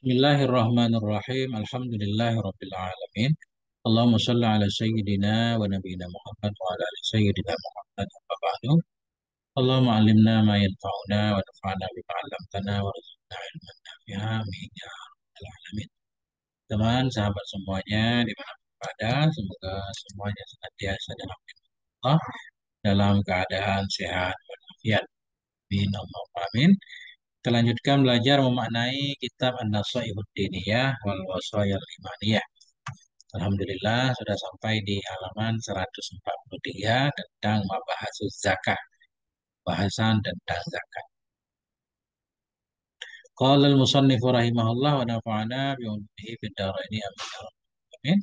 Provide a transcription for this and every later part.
Bismillahirrahmanirrahim. Alhamdulillahirabbil alamin. Allahumma shalli ala sayyidina wa nabiyyina Muhammad wa ala ali sayyidina Muhammad wa ba'du. Allahumma 'allimna ma yanfa'una wa nafa'na bima 'allamtana wa rzuqna ilman nafi'a amin ya rabbal alamin. Teman, sahabat semuanya dimanapun berada, semoga semuanya senantiasa dalam lindungan Allah, dalam keadaan sehat walafiat. Amin Allahumma amin. Kita lanjutkan belajar memaknai kitab An-Nasaihud Diniyah wal Wasayal Imaniyah. Alhamdulillah sudah sampai di halaman 143 tentang Mabahasus Zakah, bahasan tentang zakat. Qala al-musannifu rahimahullah wa nafa'ana bi ulumuhi fid dharaini amin.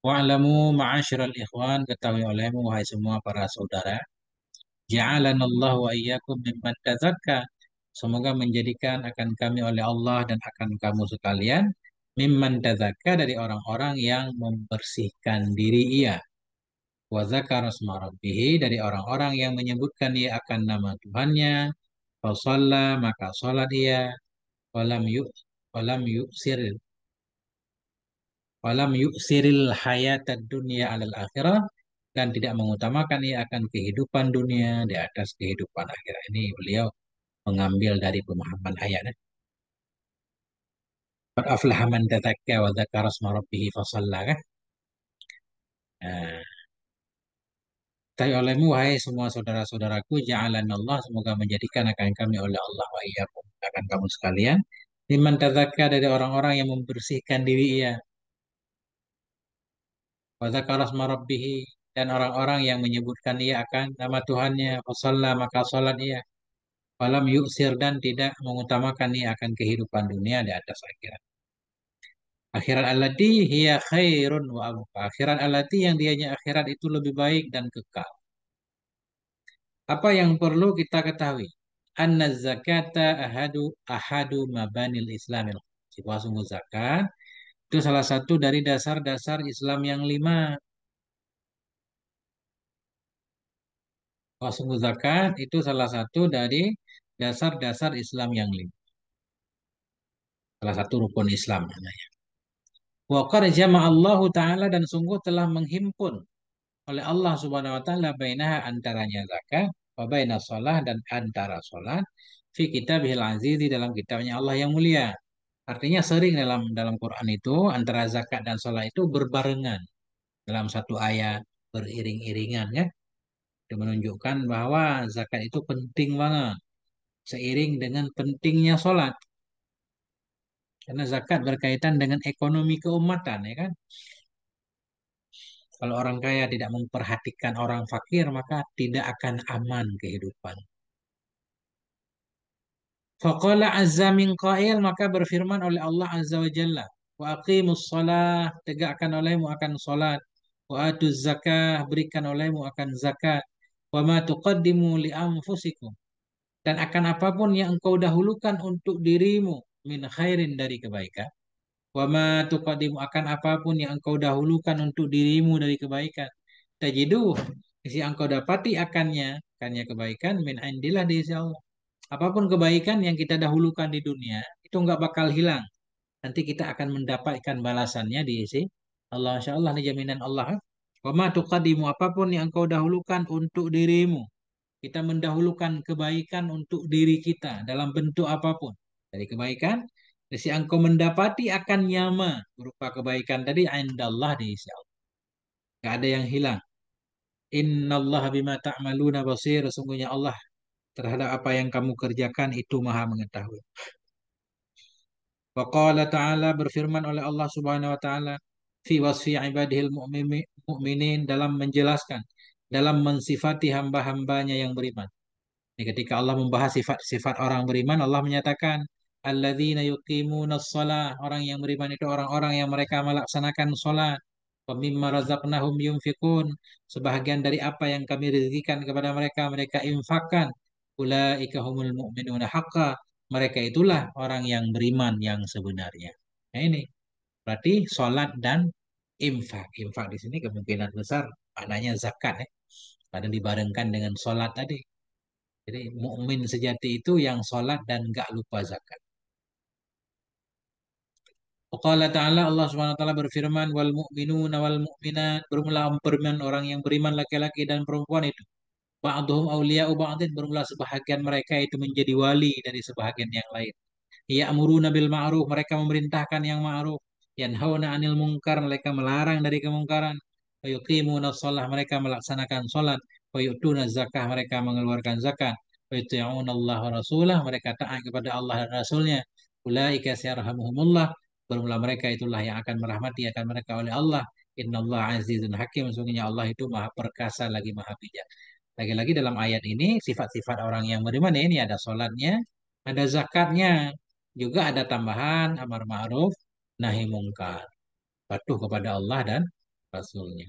Wa'lamu ma'asyiral ikhwan, ketahui olehmu wahai semua para saudara, ja'alanallahu wa iyyakum mimman tazakka. Semoga menjadikan akan kami oleh Allah dan akan kamu sekalian mimman tazakka, dari orang-orang yang membersihkan diri ia. Wa zakara asma rabbih, dari orang-orang yang menyebutkan ia akan nama Tuhannya. Fa shalla, maka salat ia. Walam yu walam yusir walam yusiril hayatad dunya alal akhirah, dan tidak mengutamakan ia akan kehidupan dunia di atas kehidupan akhirat. Ini beliau mengambil dari pemahaman ayat. Qad aflaha man tazakka wa dzakara asma rabbih fa shalla, kan? Nah, ta'i olehmu wahai semua saudara-saudaraku, Allah, semoga menjadikan akan kami oleh Allah wa iyyakum, akan kamu sekalian, liman tazakka, dari orang-orang yang membersihkan diri ia, wa dzakara asma rabbih, dan orang-orang yang menyebutkan ia akan nama Tuhannya, fa shalla, maka salat ia, walam yu'sir, dan tidak mengutamakan ia akan kehidupan dunia di atas akhirat. Akhirat allati hiya khairun wa abqa. Akhirat allati, yang dianya akhirat itu lebih baik dan kekal. Apa yang perlu kita ketahui? Anna zakata ahadu mabanil Islamil. Bahwa sungguh zakat itu salah satu dari dasar-dasar Islam yang 5. Bahwa sungguh zakat itu salah satu dari dasar-dasar Islam yang 5. Salah satu rukun Islam namanya. Wa qad jama'allahu ta'ala, dan sungguh telah menghimpun oleh Allah Subhanahu wa taala bainaha, antaranya zakat, wa baina shalah, dan antara salat, fi kitabihil aziz, di dalam kitabnya Allah yang mulia. Artinya sering dalam Quran itu antara zakat dan salat itu berbarengan dalam satu ayat, beriring-iringan, ya. Itu menunjukkan bahwa zakat itu penting banget seiring dengan pentingnya salat. Karena zakat berkaitan dengan ekonomi keumatan, ya kan? Kalau orang kaya tidak memperhatikan orang fakir, maka tidak akan aman kehidupan. Faqala azza min qail, maka berfirman oleh Allah azza wa jalla, wa aqimus shalah, tegakkan olehmu akan salat, wa atuz zakah, berikan olehmu akan zakat, wa ma tuqaddimu li anfusikum, dan akan apapun yang engkau dahulukan untuk dirimu, min khairin, dari kebaikan, wa ma tuqaddimu, akan apapun yang engkau dahulukan untuk dirimu dari kebaikan, tajidu, isi engkau dapati akannya kebaikan, min indillah, di sisi Allah. Apapun kebaikan yang kita dahulukan di dunia, itu nggak bakal hilang. Nanti kita akan mendapatkan balasannya di sisi Allah. Insya Allah, ini jaminan Allah. Wa ma tuqaddimu, apapun yang engkau dahulukan untuk dirimu. Kita mendahulukan kebaikan untuk diri kita dalam bentuk apapun. Dari kebaikan, si engkau mendapati akan nyama berupa kebaikan tadi, indallah, di sisi Allah. Gak ada yang hilang. Innallaha bima ta'maluna basir. Sesungguhnya Allah terhadap apa yang kamu kerjakan itu maha mengetahui. Wa qala ta'ala, berfirman oleh Allah Subhanahu wa taala, fi wasfi ibadihil mu'minin, dalam menjelaskan, dalam mensifati hamba-hambanya yang beriman. Ini ketika Allah membahas sifat-sifat orang beriman, Allah menyatakan alladzina yuqimunas shalah, orang yang beriman itu orang-orang yang mereka melaksanakan salat. Wa mimma razaqnahum yunfikun, sebahagian dari apa yang kami rezekikan kepada mereka, mereka infakkan. Ulaika humul mu'minuna haqqan, mereka itulah orang yang beriman yang sebenarnya. Nah, ini berarti salat dan infak. Infak di sini kemungkinan besar maknanya zakat, ya. Karena dibarengkan dengan salat tadi. Jadi mukmin sejati itu yang sholat dan gak lupa zakat. Qala ta'ala Allah Subhanahu wa taala berfirman wal mu'minuna wal mu'minat bermula beriman orang yang beriman laki-laki dan perempuan itu ba'dhum awliya'u ba'dhin bermula sebahagian mereka itu menjadi wali dari sebahagian yang lain. Ya'muruna bil ma'ruf mereka memerintahkan yang ma'ruf, yanhauna 'anil munkar mereka melarang dari kemungkaran, wa yuqimuna shalah mereka melaksanakan salat, wa yu'tuna zakah mereka mengeluarkan zakat, wa yuti'una Allah wa rasulah mereka taat kepada Allah dan Rasulnya. Ulaika sayarhamuhumullah bermula mereka itulah yang akan merahmati akan mereka oleh Allah. Innallaha azizun hakim sesungguhnya Allah itu maha perkasa lagi maha bijak. Lagi-lagi dalam ayat ini sifat-sifat orang yang beriman ini ada sholatnya, ada zakatnya, juga ada tambahan amar ma'ruf, nahi mungkar, patuh kepada Allah dan Rasulnya.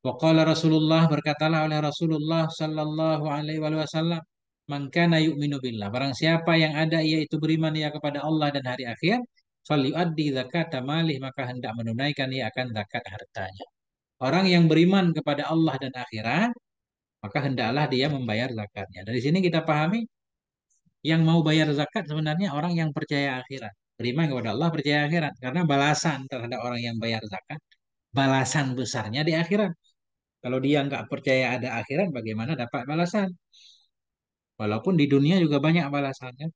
Waqala Rasulullah berkatalah oleh Rasulullah Sallallahu Alaihi Wasallam, "Man kana yu'minu billah." Barang siapa yang ada yaitu beriman ia kepada Allah dan hari akhir, falyu'addi zakata malih maka hendak menunaikan ia akan zakat hartanya. Orang yang beriman kepada Allah dan akhirat, maka hendaklah dia membayar zakatnya. Dari sini kita pahami yang mau bayar zakat sebenarnya orang yang percaya akhirat. Beriman kepada Allah, percaya akhirat. Karena balasan terhadap orang yang bayar zakat, balasan besarnya di akhirat. Kalau dia nggak percaya ada akhirat, bagaimana dapat balasan? Walaupun di dunia juga banyak balasannya.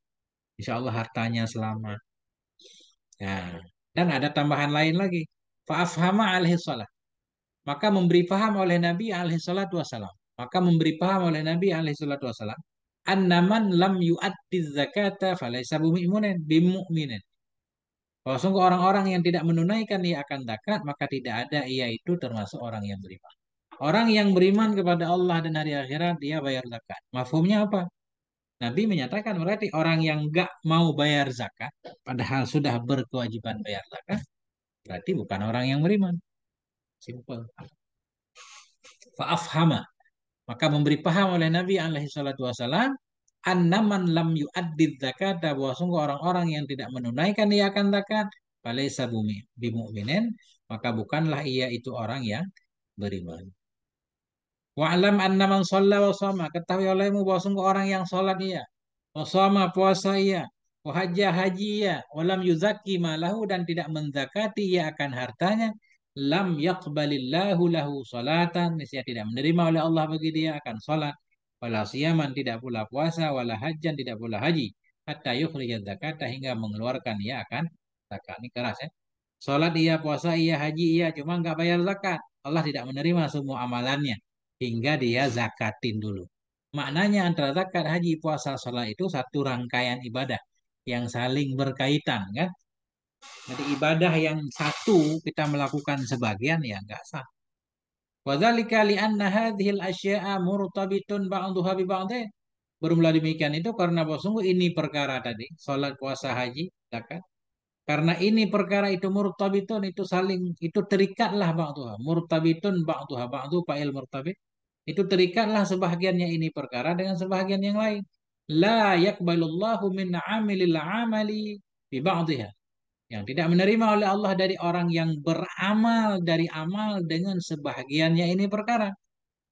Insya Allah hartanya selamat. Nah, dan ada tambahan lain lagi. Fa'afhama alaihi salat. Maka memberi paham oleh Nabi alaihi salatu wasalam. Maka memberi paham oleh Nabi alaihi salatu wasalam. Annaman lam yu'addi zakata falaysa bimu'minin. Kalau sungguh orang-orang yang tidak menunaikan ia akan zakat, maka tidak ada ia itu termasuk orang yang beriman. Orang yang beriman kepada Allah dan hari akhirat, dia bayar zakat. Mafhumnya apa? Nabi menyatakan berarti orang yang nggak mau bayar zakat, padahal sudah berkewajiban bayar zakat, berarti bukan orang yang beriman. Simple. Fa'afhama. Maka memberi paham oleh Nabi alaihi salatu wasalam, annaman lam yu'addid zakat, bahwa sungguh orang-orang yang tidak menunaikan ia akan zakat, falaysa bimu'minin, maka bukanlah ia itu orang yang beriman. Wa'lam anna man shalla wa shama, ketahui olehmu bahwa sungguh orang yang salat ia, wa shama puasa ia, wa hajja haji ia, wa lam yuzakki malahu dan tidak menzakati ia akan hartanya, lam yaqbalillahu lahu salatan, niscaya tidak menerima oleh Allah bagi dia akan salat, wala siyaman tidak pula puasa, wala hajjan tidak pula haji, hatta yukhrijaz zakata hingga mengeluarkan ia akan zakat. Ini keras ya. Salat iya, puasa iya, haji iya, cuma nggak bayar zakat. Allah tidak menerima semua amalannya hingga dia zakatin dulu. Maknanya antara zakat, haji, puasa, sholat itu satu rangkaian ibadah yang saling berkaitan kan. Jadi ibadah yang satu kita melakukan sebagian ya nggak sah. Wadzalika li'anna hadhil asya'a murtabitun ba'duha bi ba'dhin. Bermula demikian itu karena bahwa sungguh ini perkara tadi, sholat, puasa, haji, zakat. Karena ini perkara itu murtabitun itu saling itu terikatlah ba'duha. Murtabitun ba'duha ba'du fa'il murtabit. Itu terikatlah sebahagiannya ini perkara dengan sebahagian yang lain. La yakbalullahu min amilil amali bi ba'dihha. Yang tidak menerima oleh Allah dari orang yang beramal dari amal dengan sebahagiannya ini perkara.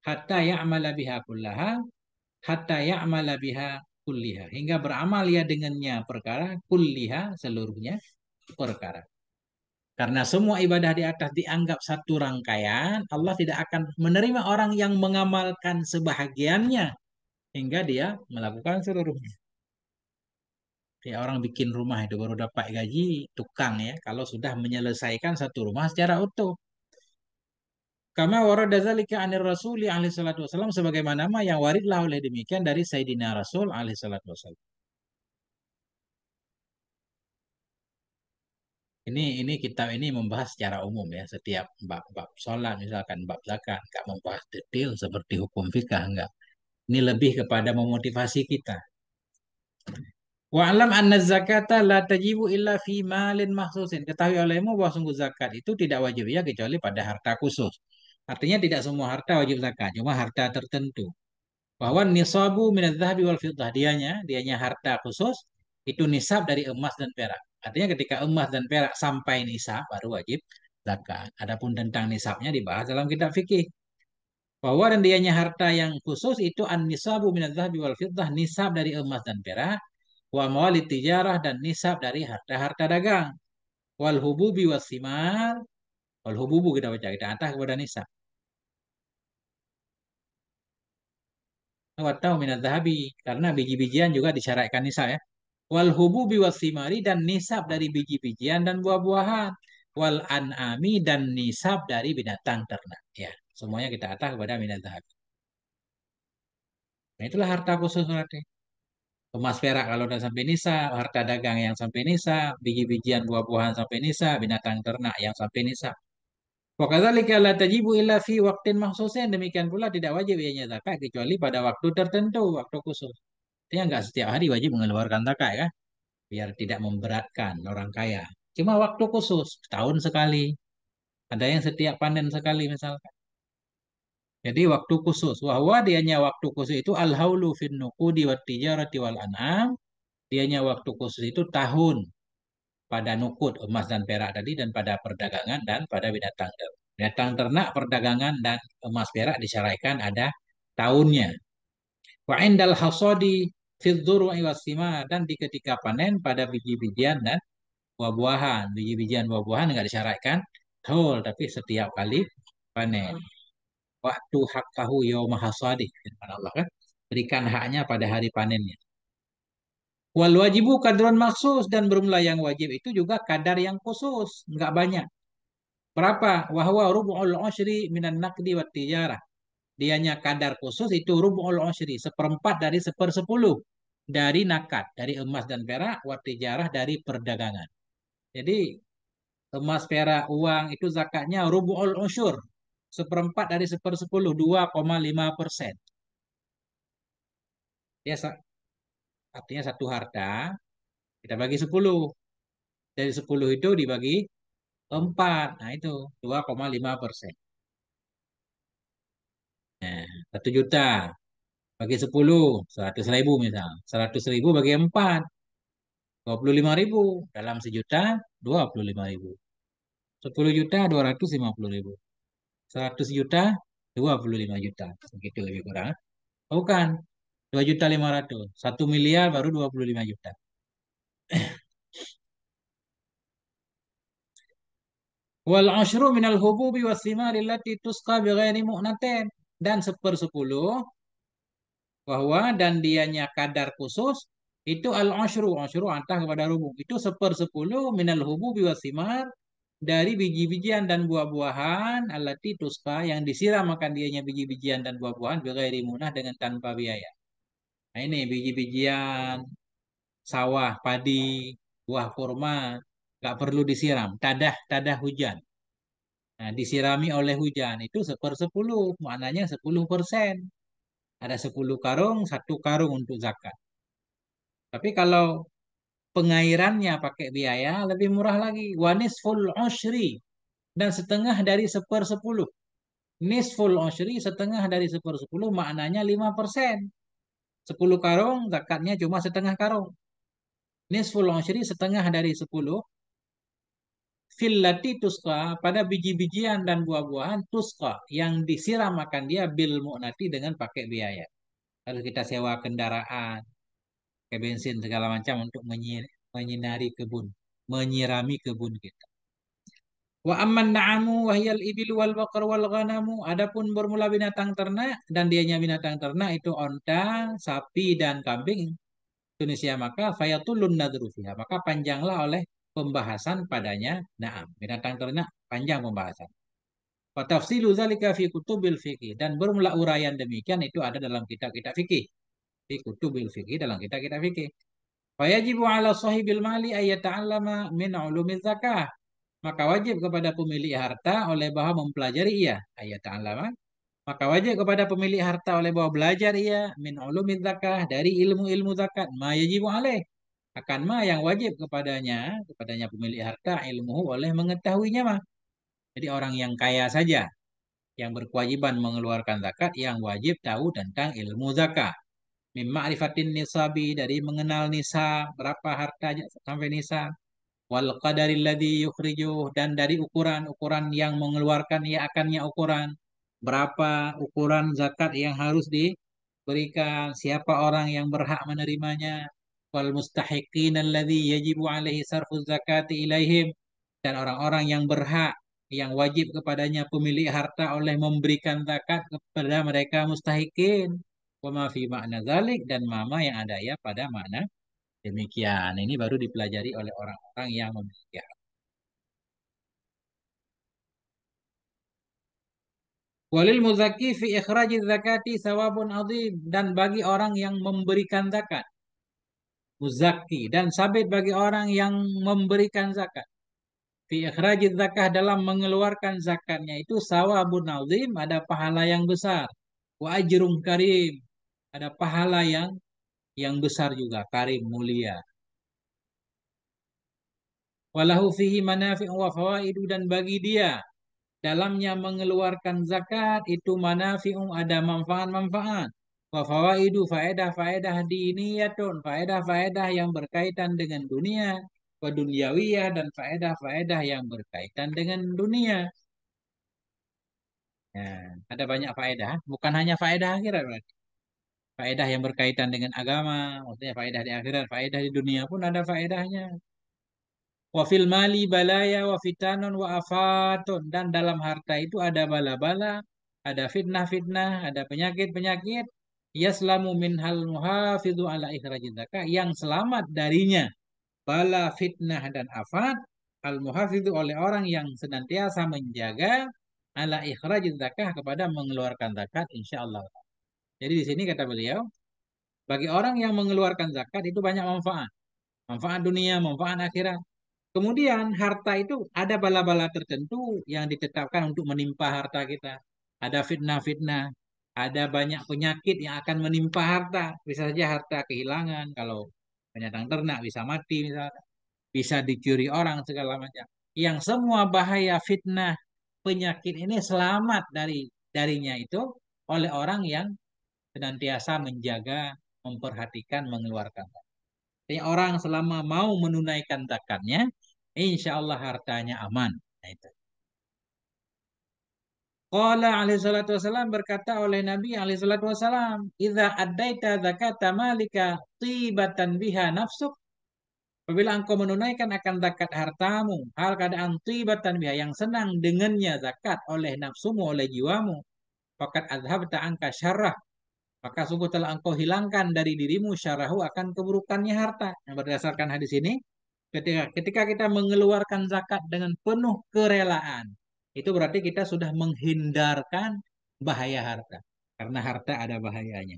Hatta ya'mala biha kullaha. Hatta ya'mala biha kulliha. Hingga beramal ya dengannya perkara. Kulliha seluruhnya perkara. Karena semua ibadah di atas dianggap satu rangkaian, Allah tidak akan menerima orang yang mengamalkan sebahagiannya hingga dia melakukan seluruhnya. Kayak orang bikin rumah itu baru dapat gaji tukang ya, kalau sudah menyelesaikan satu rumah secara utuh. Kama warada dzalika anir rasuli alaihi salatu wasallam sebagaimana yang waridlah oleh demikian dari Sayyidina Rasul alaihi salatu wasallam. Ini kitab ini membahas secara umum ya, setiap bab-bab sholat misalkan bab zakat, nggak membahas detail seperti hukum fikah enggak. Ini lebih kepada memotivasi kita. Wa'lam anna zakata la tajibu illa fi malin mahsusin. Ketahui olehmu bahwa sungguh zakat itu tidak wajib ya kecuali pada harta khusus. Artinya tidak semua harta wajib zakat, cuma harta tertentu. Bahwa nisabu minadz zahabi wal fiddah, dianya harta khusus itu nisab dari emas dan perak. Artinya ketika emas dan perak sampai nisab baru wajib zakat. Adapun tentang nisabnya dibahas dalam kitab fikih. Bahwa dan dianya harta yang khusus itu an-nisabu minadz zahabi wal fiddah, nisab dari emas dan perak, wa mawalid tijarah dan nisab dari harta-harta dagang. wal hububi wasimar. Wal hububu kita baca, kita atas kepada nisab. Watau minat zahabi, karena biji-bijian juga disyaratkan nisab ya. Wal hububi wasimari, dan nisab dari biji-bijian dan buah-buahan. Wal an'ami, dan nisab dari binatang ternak. Ya, semuanya kita atas kepada minat zahabi. Nah, itulah harta khusus berarti. Emas perak kalau udah sampai nisa, harta dagang yang sampai nisa, biji-bijian buah-buahan sampai nisa, binatang ternak yang sampai nisa. Wakadzalika la tajibu illa fi waqtin makhsusin. Demikian pula tidak wajib ianya zakat kecuali pada waktu tertentu, waktu khusus. Dia nggak setiap hari wajib mengeluarkan zakat kan, biar tidak memberatkan orang kaya. Cuma waktu khusus, setahun sekali. Ada yang setiap panen sekali misalkan. Jadi waktu khusus. Wahwa dianya waktu khusus itu al-haulu fin nuqudi wat tijarati wal an'am. Dianya waktu khusus itu tahun pada nukud emas dan perak tadi, dan pada perdagangan dan pada binatang ternak. Binatang ternak, perdagangan dan emas perak disyaratkan ada tahunnya. Wa indal hasadi fil dzur'i wasimar, dan di ketika panen pada biji-bijian dan buah-buahan. Biji-bijian buah-buahan enggak disyaratkan tahun, tapi setiap kali panen. Waktu hakkahu yauma hasadi, firman Allah kan. Berikan haknya pada hari panennya. Wal wajibu kadron maksus, dan bermula yang wajib itu juga kadar yang khusus, enggak banyak. Berapa? Wahwa rubu'ul usyri minan naqdi wat tijarah. Dianya kadar khusus itu rubu'ul usyri, seperempat dari sepersepuluh dari nakad, dari emas dan perak, wat tijarah dari perdagangan. Jadi emas, perak, uang itu zakatnya rubu'ul usyur, seperempat dari sepersepuluh, 2,5%. Ya, artinya satu harta kita bagi 10. Dari 10 itu dibagi 4. Nah itu 2,5%. Nah, 1 juta bagi 10, 100.000 misal. 100.000 bagi 4, 25.000. Dalam sejuta, 25.000. 10 juta, 250.000. 100 juta, 25 juta. Begitu lebih kurang. Oh, bukan. 2.500.000. 1 miliar baru 25 juta. Wal ashru minal hububi wasimari allati tusqa bighairi mu'natin. Dan sepersepuluh, bahwa dan dianya kadar khusus itu al ashru, ashru antah kepada rubuh, itu sepersepuluh minal hububi wasimar, dari biji-bijian dan buah-buahan allati tusqa, yang disiram makan dianya biji-bijian dan buah-buahan bighairi munah, dengan tanpa biaya. Nah ini biji-bijian sawah, padi, buah kurma nggak perlu disiram, tadah tadah hujan. Nah, disirami oleh hujan itu sepersepuluh, maknanya 10%. Ada 10 karung, 1 karung untuk zakat. Tapi kalau pengairannya pakai biaya, lebih murah lagi. Wanisful ushri, dan setengah dari sepersepuluh. Nisful ushri, setengah dari sepersepuluh, maknanya 5%. 10 karung, zakatnya cuma setengah karung. Nisful ushri, setengah dari 10. Fillati tuska, pada biji-bijian dan buah-buahan, tuska, yang disiram makan dia bil mu'nati, dengan pakai biaya. Harus kita sewa kendaraan, pakai bensin segala macam untuk menyinari kebun, menyirami kebun kita. Wa amman na'amu wahyal ibilu wal baqar wal ghanamu. Adapun bermula binatang ternak, dan dianya binatang ternak itu onta, sapi dan kambing Tunisia, maka fayatulun nadru fiha, maka panjanglah oleh pembahasan padanya. Na'am, binatang ternak panjang pembahasan. Wa tafsilu zalika fi kutubil fikih, dan bermula uraian demikian itu ada dalam kitab-kitab fikih. Fi kutubil fikih, dalam kitab-kitab fikih. Fayajibu ala sahibil mali ayyata'allama min ulumiz zakah. Maka wajib kepada pemilik harta oleh bahwa mempelajari ia. Ayat ta'allama. Maka wajib kepada pemilik harta oleh bahwa belajar ia min ulumiz zakah, dari ilmu-ilmu zakat. Ma yajibu alaih. Akan ma yang wajib kepadanya pemilik harta, ilmu oleh mengetahuinya mah. Jadi orang yang kaya saja yang berkewajiban mengeluarkan zakat, yang wajib tahu tentang ilmu zakat. Mim ma'rifatin nisabi, dari mengenal nisab, berapa harta sampai nisab. Wal qadaril ladzi yukhrijuh, dan dari ukuran-ukuran yang mengeluarkan ia akannya ukuran. Berapa ukuran zakat yang harus diberikan, siapa orang yang berhak menerimanya. Wal mustahiqin alladzi yajibu alaihi sarfu zakati ilaihim, dan orang-orang yang berhak yang wajib kepadanya pemilik harta oleh memberikan zakat kepada mereka mustahikin. Wa ma fi makna dzalik dan mama yang ada ya pada makna demikian. Ini baru dipelajari oleh orang-orang yang memiliki harta. Walil muzaki fi ikhrajiz zakati sawabun adzim dan bagi orang yang memberikan zakat muzaki dan sabit bagi orang yang memberikan zakat fi ikhrajiz zakah dalam mengeluarkan zakatnya itu sawabun azim ada pahala yang besar wa ajrun karim ada pahala yang besar juga karim mulia walahu fihi manafi'u wa fawaidu dan bagi dia dalamnya mengeluarkan zakat itu manafi'u ada manfaat-manfaat wa fawaidu faedah-faedah diniyatun faedah-faedah yang berkaitan dengan dunia wa dunyawiyah dan faedah-faedah yang berkaitan dengan dunia. Ya, ada banyak faedah, bukan hanya faedah akhirat berarti. Faedah yang berkaitan dengan agama, maksudnya faedah di akhirat, faedah di dunia pun ada faedahnya. Wa fil mali balaya wa fitanun wa afatun dan dalam harta itu ada bala-bala, ada fitnah-fitnah, ada penyakit-penyakit. Yaslamu minhal muhafidhu ala ikhrajiz zakat yang selamat darinya bala fitnah dan afat al muhafidhu oleh orang yang senantiasa menjaga ala ikhrajiz zakah kepada mengeluarkan zakat insyaallah. Jadi di sini kata beliau, bagi orang yang mengeluarkan zakat itu banyak manfaat. Manfaat dunia, manfaat akhirat. Kemudian harta itu ada bala-bala tertentu yang ditetapkan untuk menimpa harta kita. Ada fitnah-fitnah, ada banyak penyakit yang akan menimpa harta. Bisa saja harta kehilangan, kalau binatang ternak bisa mati misalnya. Bisa dicuri orang segala macam. Yang semua bahaya fitnah, penyakit ini selamat darinya itu oleh orang yang senantiasa menjaga, memperhatikan, mengeluarkan. Jadi orang selama mau menunaikan zakatnya, insya Allah hartanya aman. Nah, itu. Qala alaihi salatu wasalam berkata oleh Nabi alaihi salatu wasalam, "Idza addaita zakata malika tibatan biha nafsuk." Apabila engkau menunaikan akan zakat hartamu, hal keadaan tibatan biha yang senang dengannya zakat oleh nafsumu, oleh jiwamu, fakat adhabta angka syarrah, maka sungguh telah engkau hilangkan dari dirimu syarahu akan keburukannya harta. Yang berdasarkan hadis ini, ketika kita mengeluarkan zakat dengan penuh kerelaan, itu berarti kita sudah menghindarkan bahaya harta. Karena harta ada bahayanya.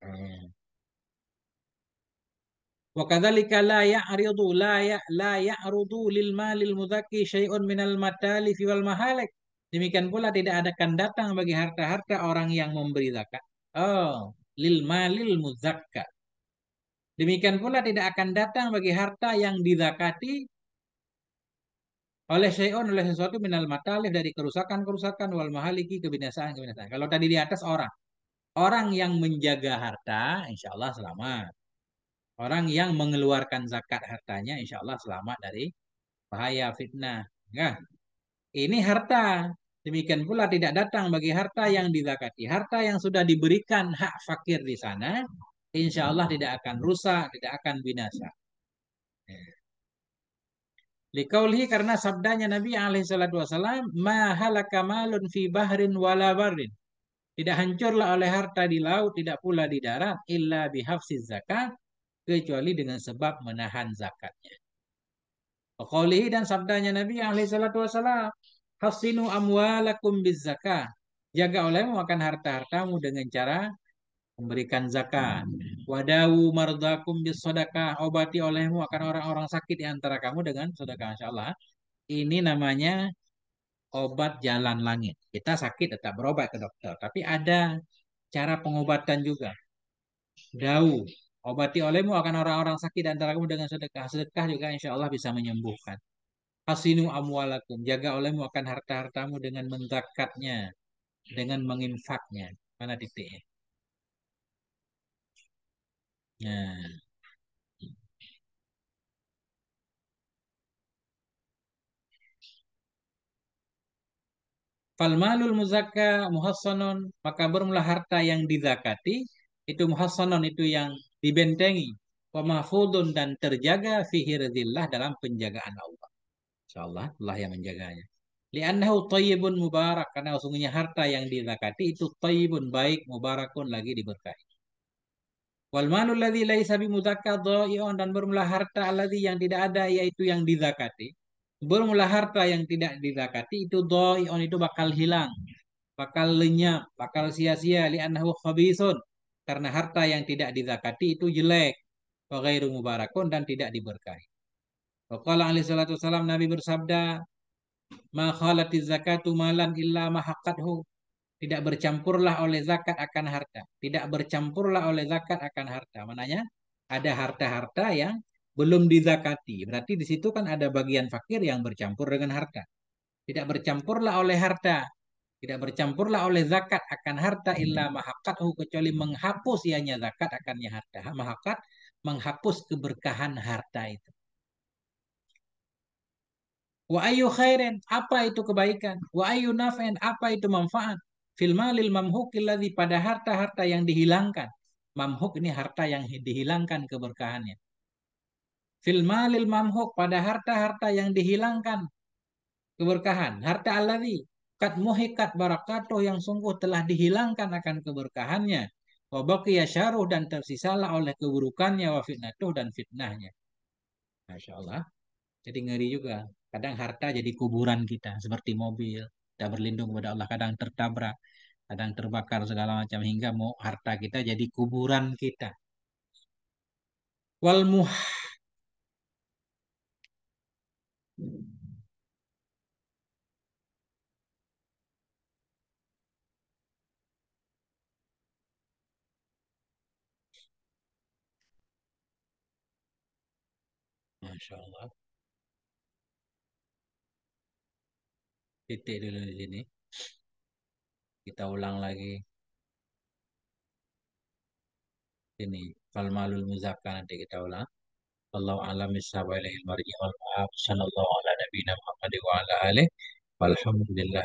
Hmm. Wa kadzalika la ya'rudu lil malil muzakki syai'un minal matalifi wal mahalik. Demikian pula tidak akan datang bagi harta-harta orang yang memberi zakat. Oh, lil malil muzakka. Demikian pula tidak akan datang bagi harta yang dizakati oleh syai'un oleh sesuatu minal matalif dari kerusakan-kerusakan wal mahaliki kebinasaan-kebinasaan. Kalau tadi di atas orang, orang yang menjaga harta insya Allah selamat. Orang yang mengeluarkan zakat hartanya insya Allah selamat dari bahaya fitnah. Ya, ini harta. Demikian pula tidak datang bagi harta yang dizakati. Harta yang sudah diberikan hak fakir di sana, insya Allah tidak akan rusak, tidak akan binasa. Likaulihi karena sabdanya Nabi alaihi salatu wasalam, ma halaka malun fi bahrin wala barrin. Tidak hancurlah oleh harta di laut, tidak pula di darat, illa bihafsiz zakat, kecuali dengan sebab menahan zakatnya. Qaulihi dan sabdanya Nabi alaihi salatu wasalam, hasinu amwalakum biz zakah. Jaga olehmu akan harta-hartamu dengan cara memberikan zakat. Wadawu mardakum bis sedekah. Obati olehmu akan orang-orang sakit di antara kamu dengan sedekah insyaallah. Ini namanya obat jalan langit. Kita sakit tetap berobat ke dokter, tapi ada cara pengobatan juga. Dau, obati olehmu akan orang-orang sakit di antara kamu dengan sedekah. Sedekah juga insya Allah bisa menyembuhkan. Hasinu amwalakum, jaga olehmu akan harta-hartamu dengan menzakatnya, dengan menginfaknya. Mana titiknya? Nah, falmalul muzakka muhassanon, maka bermula harta yang dizakati, itu muhassanon itu yang dibentengi, wa mahfudun dan terjaga fi hirzillah dalam penjagaan Allah. InsyaAllah Allah yang menjaganya. Li'annahu tayyibun mubarak. Karena sesungguhnya harta yang dizakati itu tayyibun, baik, mubarakun, lagi diberkahi. Wal malu alladzi laisa bimuzakka dhai'un, dan bermula harta alladzi yang tidak ada yaitu yang dizakati. Bermula harta yang tidak dizakati itu dhai'un, itu bakal hilang, bakal lenyap, bakal sia-sia, li'annahu khabisun. Karena harta yang tidak dizakati itu jelek, wa ghairu mubarakun, dan tidak diberkahi. Wa qala alaihi salatu wasalam, Nabi bersabda, ma khalatiz zakatu malan illa ma haqqathu. Tidak bercampurlah oleh zakat akan harta. Tidak bercampurlah oleh zakat akan harta. Mananya ada harta-harta yang belum dizakati. Berarti di situ kan ada bagian fakir yang bercampur dengan harta. Tidak bercampurlah oleh harta. Tidak bercampurlah oleh zakat akan harta illa mahakathu, kecuali menghapus ianya zakat akannya harta. Mahakat menghapus keberkahan harta itu. Wa ayu khairin, apa itu kebaikan? Wa ayu naf'in, apa itu manfaat? Fil malil mamhukil ladzi, pada harta-harta yang dihilangkan. Mamhuk ini harta yang dihilangkan keberkahannya. Fil malil mamhuk, pada harta-harta yang dihilangkan keberkahan. Harta alladzi kat muhikat barakatuh, yang sungguh telah dihilangkan akan keberkahannya. Wa baqiya syarruh, dan tersisalah oleh keburukannya, wa fitnatuh, dan fitnahnya. Masya Allah. Jadi ngeri juga. Kadang harta jadi kuburan kita, seperti mobil. Kita berlindung kepada Allah, kadang tertabrak, kadang terbakar segala macam, hingga mau harta kita jadi kuburan kita. Wal muh, Masya Allah. Titik dulu di sini. Kita ulang lagi. Ini fal malul muzakka, nanti kita ulang. Wallahu a'lam bishawab, ilaihi marji wal ma'ab. Sallallahu ala nabiyina Muhammad wa ala alihi. Walhamdulillah.